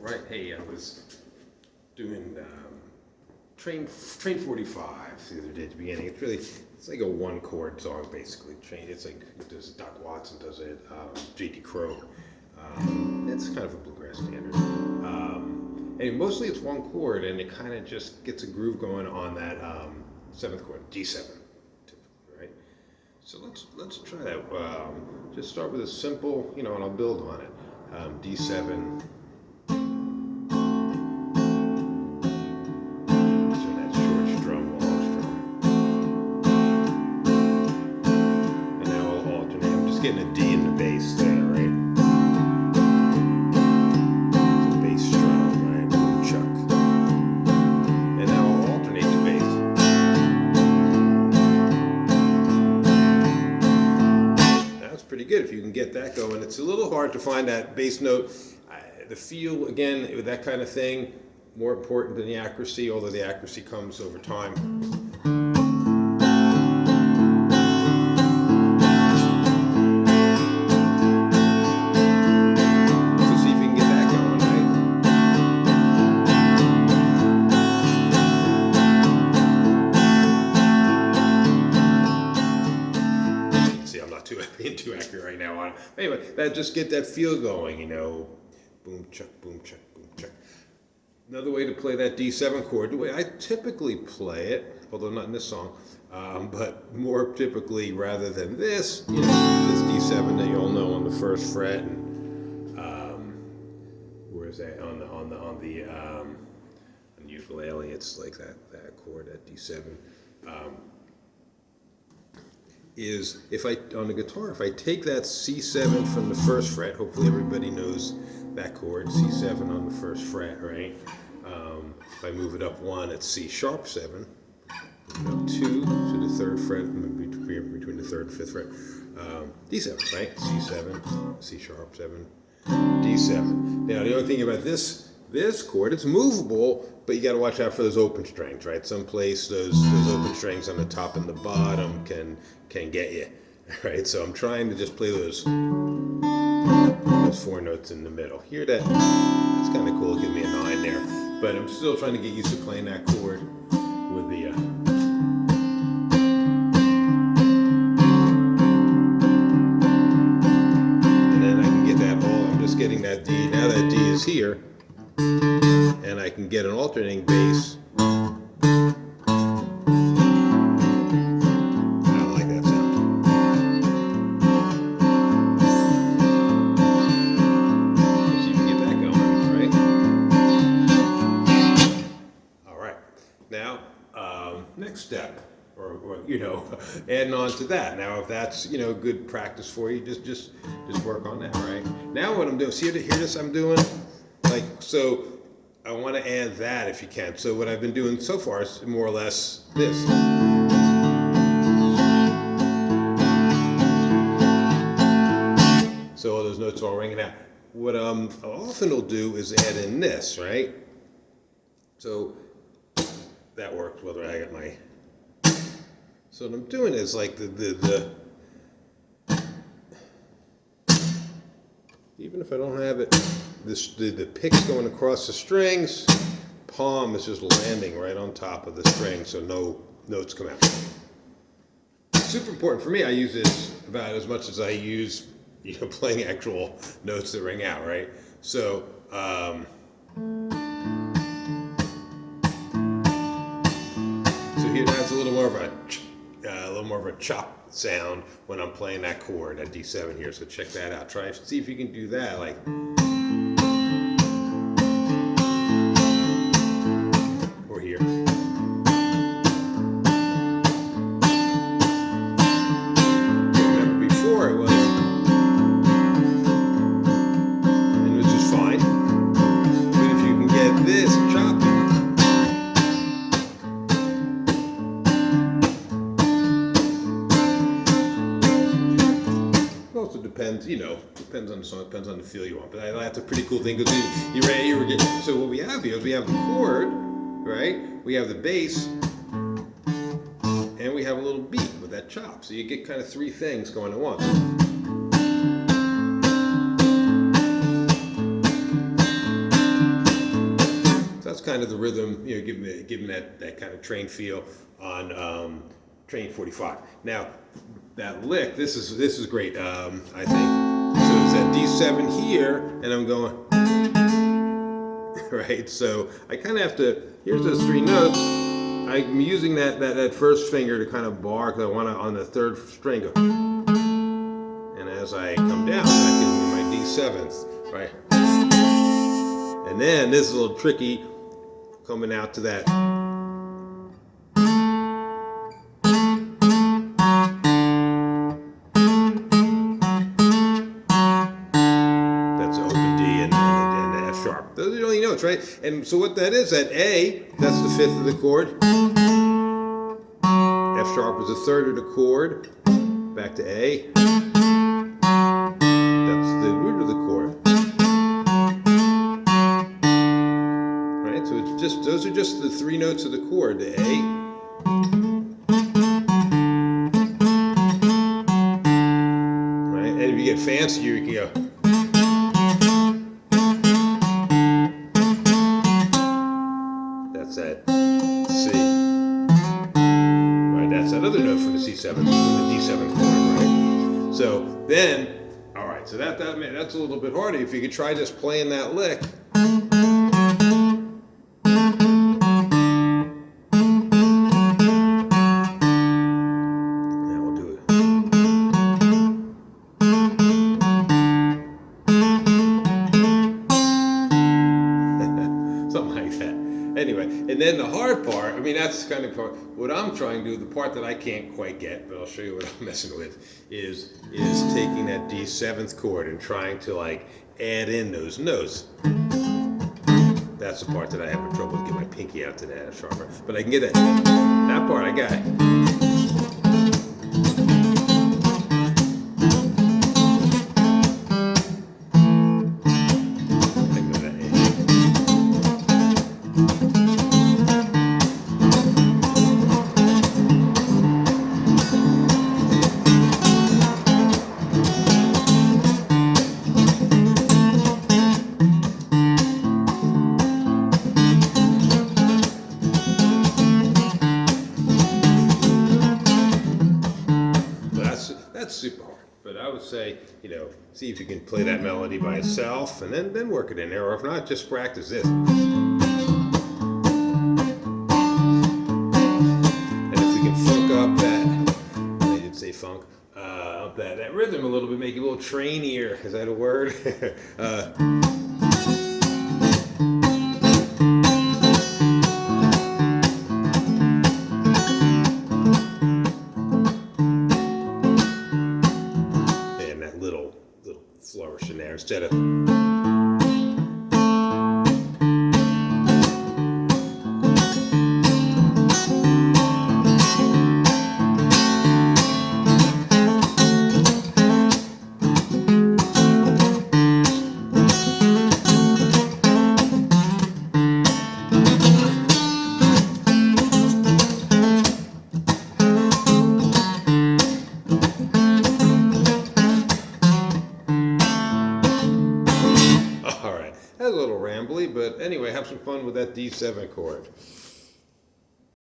Right. Hey, I was doing Train 45 the other day at the beginning. It's like a one chord song basically. It's like does Doc Watson does it, J.D. Crowe. It's kind of a bluegrass standard. And mostly it's one chord, and it kind of just gets a groove going on that seventh chord, D7, typically, right? So let's try that. Just start with a simple, and I'll build on it. D7. Getting a D in the bass there, right? It's a bass strum, right? Boom, chuck. And now I'll alternate the bass. That's pretty good if you can get that going. It's a little hard to find that bass note. The feel, again, with that kind of thing, more important than the accuracy, although the accuracy comes over time. Being too accurate right now on it. Anyway, just get that feel going, boom, chuck, boom, chuck, boom, chuck. Another way to play that D7 chord, the way I typically play it, although not in this song, but more typically rather than this, this D7 that you all know on the first fret, and where is that on the ukulele? It's like that chord, that D7. Is if on the guitar, if I take that C7 from the first fret, hopefully everybody knows that chord, C7 on the first fret, right? If I move it up one, it's C sharp 7, up 2 to the third fret, between the third and fifth fret, D7, right? C7, C sharp 7, D7. Now the only thing about this chord, it's movable, but you got to watch out for those open strings, right? Someplace those open strings on the top and the bottom can get you, right? So I'm trying to just play those four notes in the middle. Hear that? That's kind of cool. Give me a 9 there, but I'm still trying to get used to playing that chord with the. And then I can get that all. I'm just getting that D. Now that D is here. And I can get an alternating bass. I like that sound. So you can get that going, right? All right. Now, next step, or adding on to that. Now, if that's good practice for you, just work on that, right? Now, what I'm doing, hear this I'm doing. So I want to add that if you can. So what I've been doing so far is more or less this. So all those notes are all ringing out. What I often will do is add in this, right? So that worked whether I got my. So what I'm doing is like the even if I don't have it. The pick's going across the strings, palm is just landing right on top of the string, so no notes come out. Super important for me. I use this about as much as I use, playing actual notes that ring out, right? So, here now it's a little more of a chop sound when I'm playing that chord, that D7 here. So check that out. See if you can do that, like. Here. Remember before it was just fine. But if you can get this chopping, it also depends, depends on the song, depends on the feel you want. But that's a pretty cool thing because so what we have here is we have the chord. Right? We have the bass, and we have a little beat with that chop. So you get kind of three things going at once. kind of the rhythm, giving that kind of train feel on train 45. Now, that lick, this is great, I think. So it's that D7 here, and I'm going, right? So I kind of have to, here's those three notes. I'm using that first finger to kind of bar, because I want to, on the third string, go. And as I come down, that gives me my D7th, right? And then this is a little tricky, coming out to that. That's an open D and the F sharp. Those are the only notes, right? And so what that is, that A, that's the fifth of the chord. F sharp is the third of the chord. Back to A. That's the root of the chord. Right? So it's just, those are just the three notes of the chord. The A. Right? And if you get fancier, you can go. That's that C. Right? That's that other note from the C7, from the D7 chord, right? So then, all right, so that's a little bit harder. If you could try just playing that lick. Now we'll do it. Something like that. Anyway, and then the hard part, I mean, that's kind of what I'm trying to do, the part that I can't quite get, but I'll show you what I'm messing with, is taking that D7th chord and trying to like add in those notes. That's the part that I have trouble with, get my pinky out to that sharper. But I can get that part, I got it. That's super hard, but I would say, see if you can play that melody by itself, and then work it in there, or if not, just practice this. And if we can funk up that, I did say funk, up that rhythm a little bit, make it a little trainier. Is that a word? Flourish in there instead of. All right, that's a little rambly, but anyway, have some fun with that D7 chord.